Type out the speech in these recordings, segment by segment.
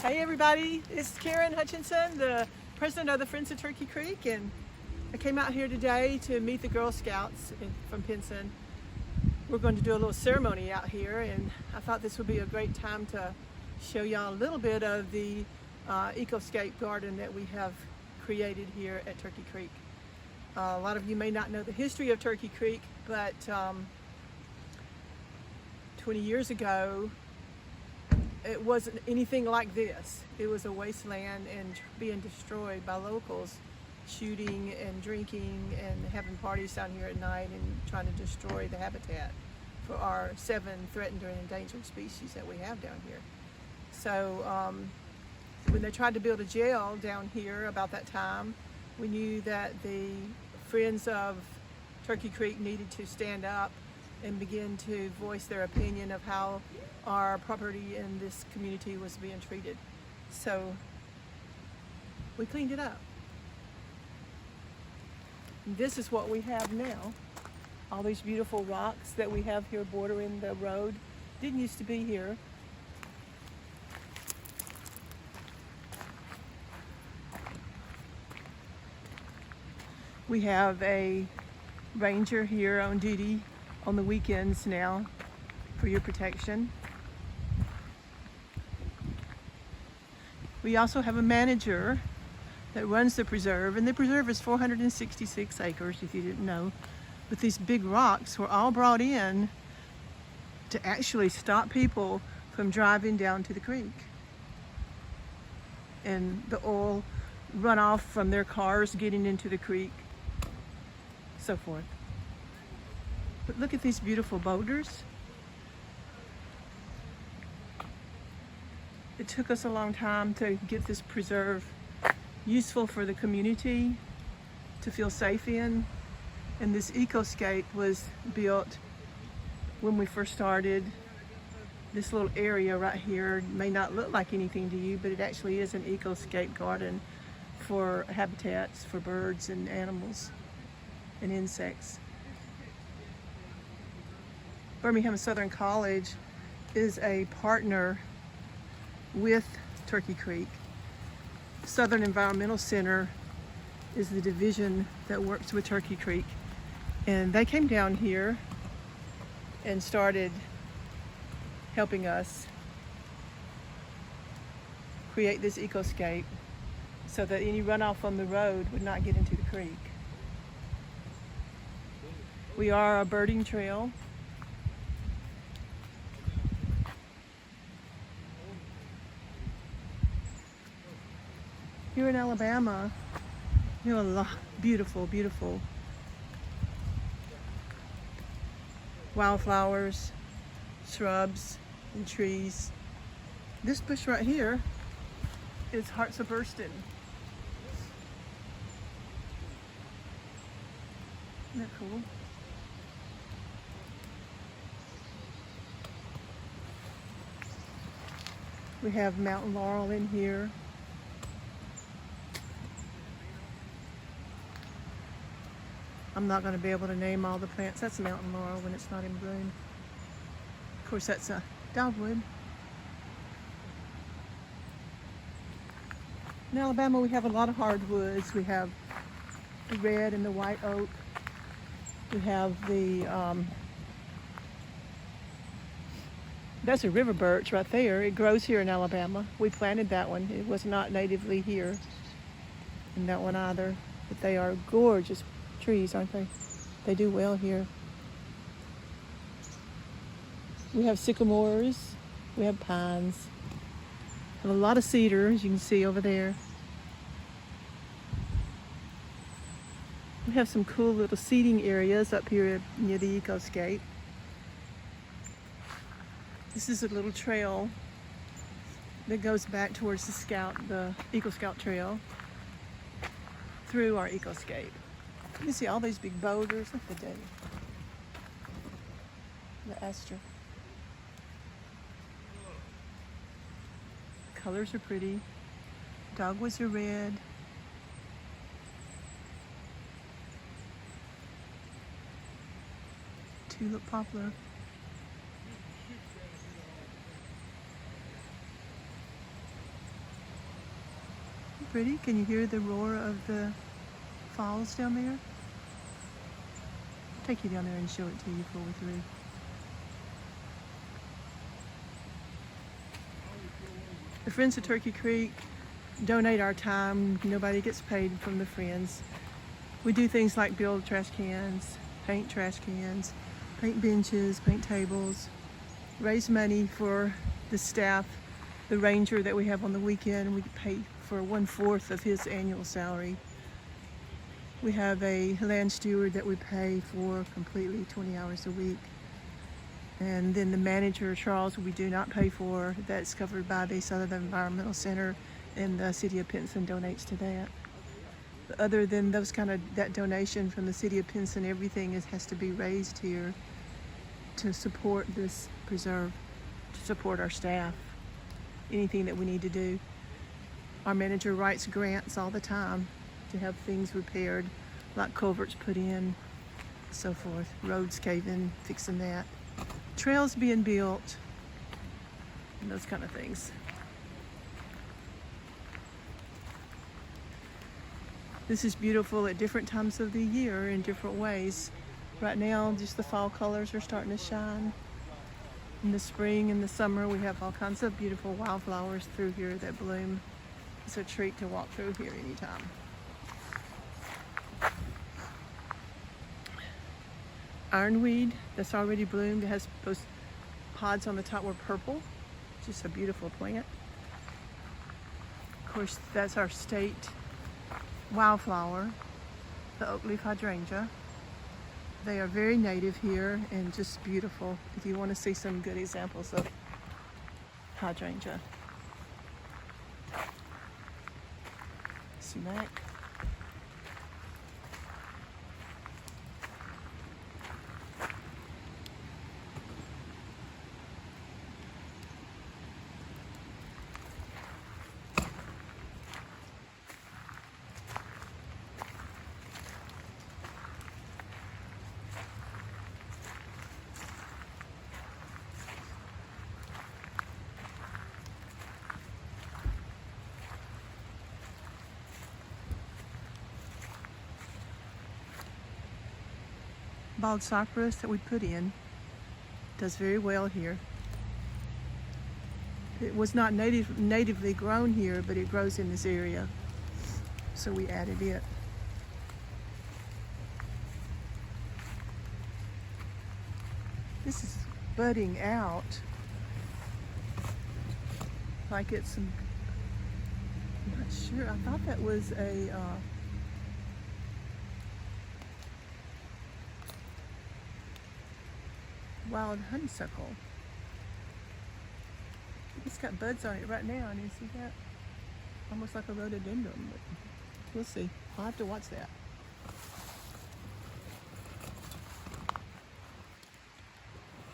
Hey everybody, it's Karen Hutchinson, the president of the Friends of Turkey Creek, and I came out here today to meet the Girl Scouts from Pinson. We're going to do a little ceremony out here, and I thought this would be a great time to show y'all a little bit of the ecoscape garden that we have created here at Turkey Creek. A lot of you may not know the history of Turkey Creek, but 20 years ago it wasn't anything like this. It was a wasteland and being destroyed by locals, shooting and drinking and having parties down here at night and trying to destroy the habitat for our 7 threatened or endangered species that we have down here. So when they tried to build a jail down here about that time, we knew that the Friends of Turkey Creek needed to stand up and begin to voice their opinion of how our property in this community was being treated. So we cleaned it up. And this is what we have now. All these beautiful rocks that we have here bordering the road didn't used to be here. We have a ranger here on duty on the weekends now for your protection. We also have a manager that runs the preserve, and the preserve is 466 acres, if you didn't know. But these big rocks were all brought in to actually stop people from driving down to the creek. And the oil runoff from their cars getting into the creek, so forth. But look at these beautiful boulders. It took us a long time to get this preserve useful for the community to feel safe in. And this ecoscape was built when we first started. This little area right here may not look like anything to you, but it actually is an ecoscape garden for habitats for birds and animals and insects. Birmingham Southern College is a partner with Turkey Creek. Southern Environmental Center is the division that works with Turkey Creek, and they came down here and started helping us create this ecoscape so that any runoff on the road would not get into the creek. We are a birding trail. Here in Alabama, you have a lot beautiful, beautiful wildflowers, shrubs, and trees. This bush right here is Hearts of Burston. Isn't that cool? We have mountain laurel in here. I'm not going to be able to name all the plants. That's mountain laurel when it's not in bloom. Of course, that's a dogwood. In Alabama, we have a lot of hardwoods. We have the red and the white oak. We have the, that's a river birch right there. It grows here in Alabama. We planted that one. It was not natively here. And that one either. But they are gorgeous trees, aren't they? They do well here. We have sycamores, we have pines, we have a lot of cedar, as you can see over there. We have some cool little seating areas up here near the ecoscape. This is a little trail that goes back towards the Eagle Scout Trail through our ecoscape. You can see all these big boulders. Look at the aster. Colors are pretty. Dogwoods are red. Tulip poplar. pretty? Can you hear the roar of the falls down there? I'll take you down there and show it to you before we're through. The Friends of Turkey Creek donate our time. Nobody gets paid from the Friends. We do things like build trash cans, paint trash cans, paint benches, paint tables, raise money for the staff. The ranger that we have on the weekend, we pay for 1/4 of his annual salary. We have a land steward that we pay for completely 20 hours a week. And then the manager, Charles, we do not pay for. That's covered by the Southern Environmental Center, and the city of Pinson donates to that. Other than those that donation from the city of Pinson, everything has to be raised here to support this preserve, to support our staff, anything that we need to do. Our manager writes grants all the time to have things repaired, like culverts put in, so forth, roads caving, fixing that, trails being built, and those kind of things. This is beautiful at different times of the year in different ways. Right now, just the fall colors are starting to shine. In the spring and the summer, we have all kinds of beautiful wildflowers through here that bloom. It's a treat to walk through here anytime. Ironweed that's already bloomed. It has those pods on the top were purple. Just a beautiful plant. Of course, that's our state wildflower, the oak leaf hydrangea. They are very native here and just beautiful if you want to see some good examples of hydrangea. Sumac. Bald cypress that we put in does very well here. It was not natively grown here, but it grows in this area, so we added it. This is budding out like it's some, I'm not sure, I thought that was a wild honeysuckle. It's got buds on it right now, and you see that? Almost like a rhododendron, but we'll see. I'll have to watch that.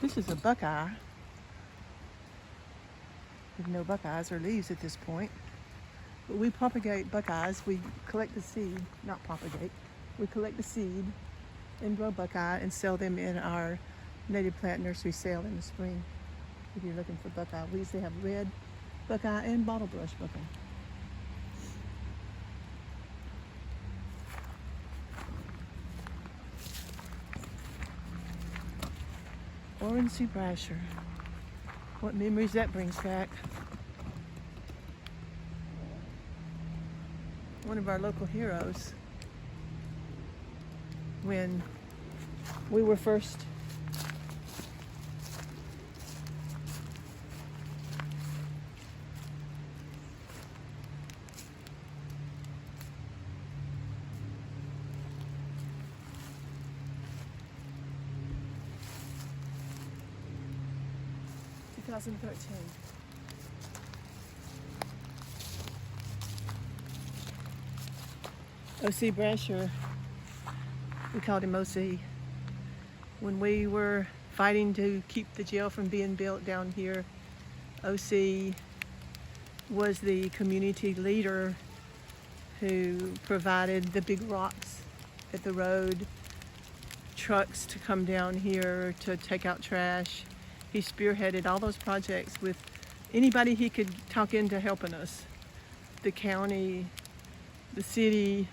This is a buckeye. With no buckeyes or leaves at this point. But we propagate buckeyes. We collect the seed, not propagate. We collect the seed and grow buckeye and sell them in our native plant nursery sale in the spring. If you're looking for buckeye, we usually have red buckeye and bottle brush buckeye. Orange sea brasher. What memories that brings back. One of our local heroes. When we were first O.C. Brasher, we called him O.C. When we were fighting to keep the jail from being built down here, O.C. was the community leader who provided the big rocks at the road, trucks to come down here to take out trash. He spearheaded all those projects with anybody he could talk into helping us. The county, the city,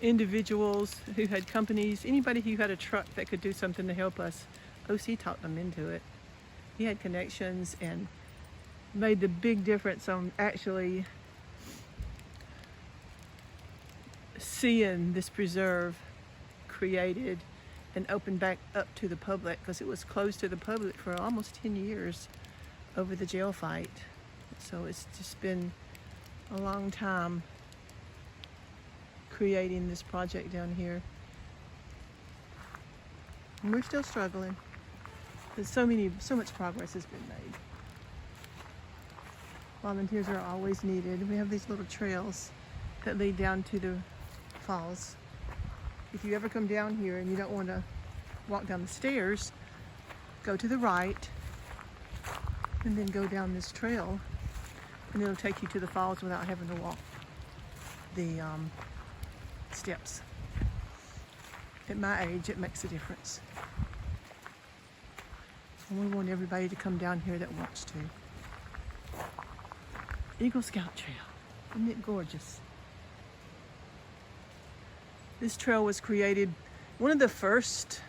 individuals who had companies, anybody who had a truck that could do something to help us, OC talked them into it. He had connections and made the big difference on actually seeing this preserve created and opened back up to the public, because it was closed to the public for almost 10 years over the jail fight. So it's just been a long time creating this project down here. And we're still struggling. There's so much progress has been made. Volunteers are always needed. We have these little trails that lead down to the falls. If you ever come down here and you don't want to walk down the stairs, go to the right and then go down this trail, and it'll take you to the falls without having to walk the steps. At my age, it makes a difference. And we want everybody to come down here that wants to. Eagle Scout Trail. Isn't it gorgeous? This trail was created, one of the first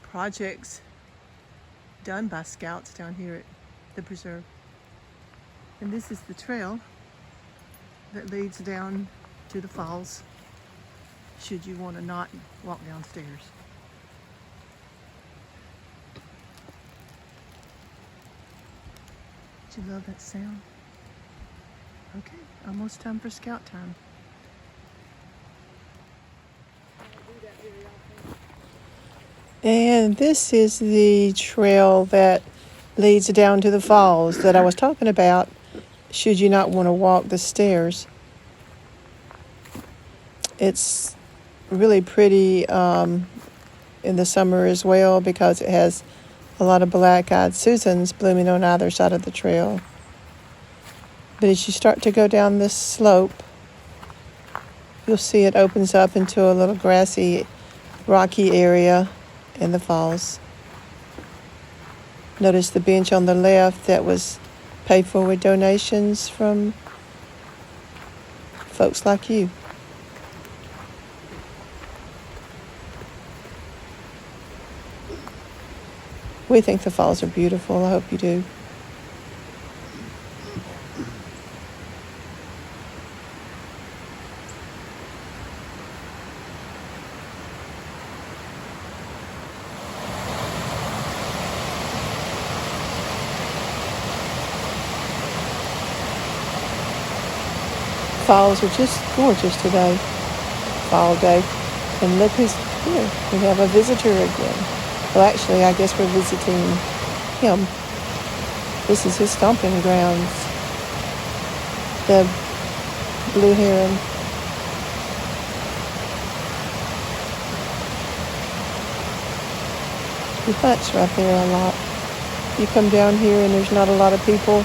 projects done by Scouts down here at the preserve. And this is the trail that leads down to the falls, should you want to not walk downstairs. Did you love that sound? Okay, almost time for Scout time. And this is the trail that leads down to the falls that I was talking about, should you not want to walk the stairs. It's really pretty in the summer as well, because it has a lot of black-eyed Susans blooming on either side of the trail. But as you start to go down this slope, you'll see it opens up into a little grassy, rocky area in the falls. Notice the bench on the left that was paid for with donations from folks like you. We think the falls are beautiful. I hope you do. Falls are just gorgeous today, fall day. And look who's here. We have a visitor again. Well, actually, I guess we're visiting him. This is his stomping grounds, the Blue Heron. He hunts right there a lot. You come down here and there's not a lot of people,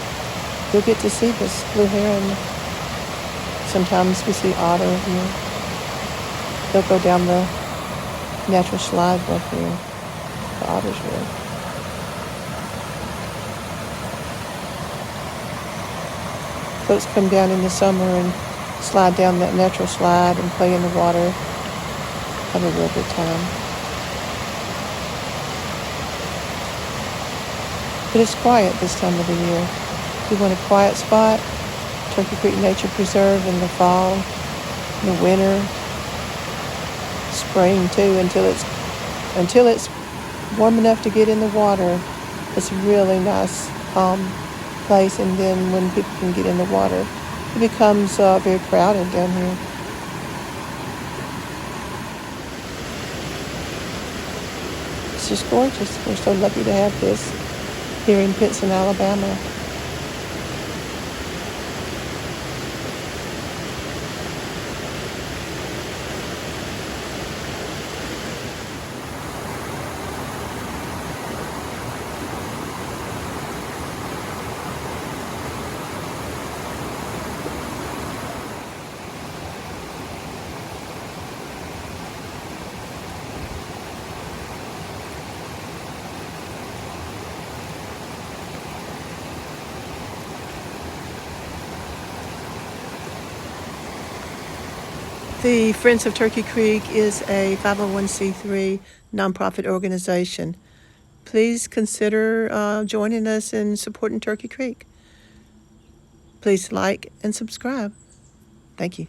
you'll get to see this Blue Heron. Sometimes we see otter here. They'll go down the natural slide back here. The otters will. Folks come down in the summer and slide down that natural slide and play in the water. Have a real good time. But it's quiet this time of the year. If you want a quiet spot, Turkey Creek Nature Preserve in the fall, in the winter, spring too, until it's warm enough to get in the water. It's a really nice, calm place, and then when people can get in the water, it becomes very crowded down here. It's just gorgeous. We're so lucky to have this here in Pinson, Alabama. The Friends of Turkey Creek is a 501c3 nonprofit organization. Please consider joining us in supporting Turkey Creek. Please like and subscribe. Thank you.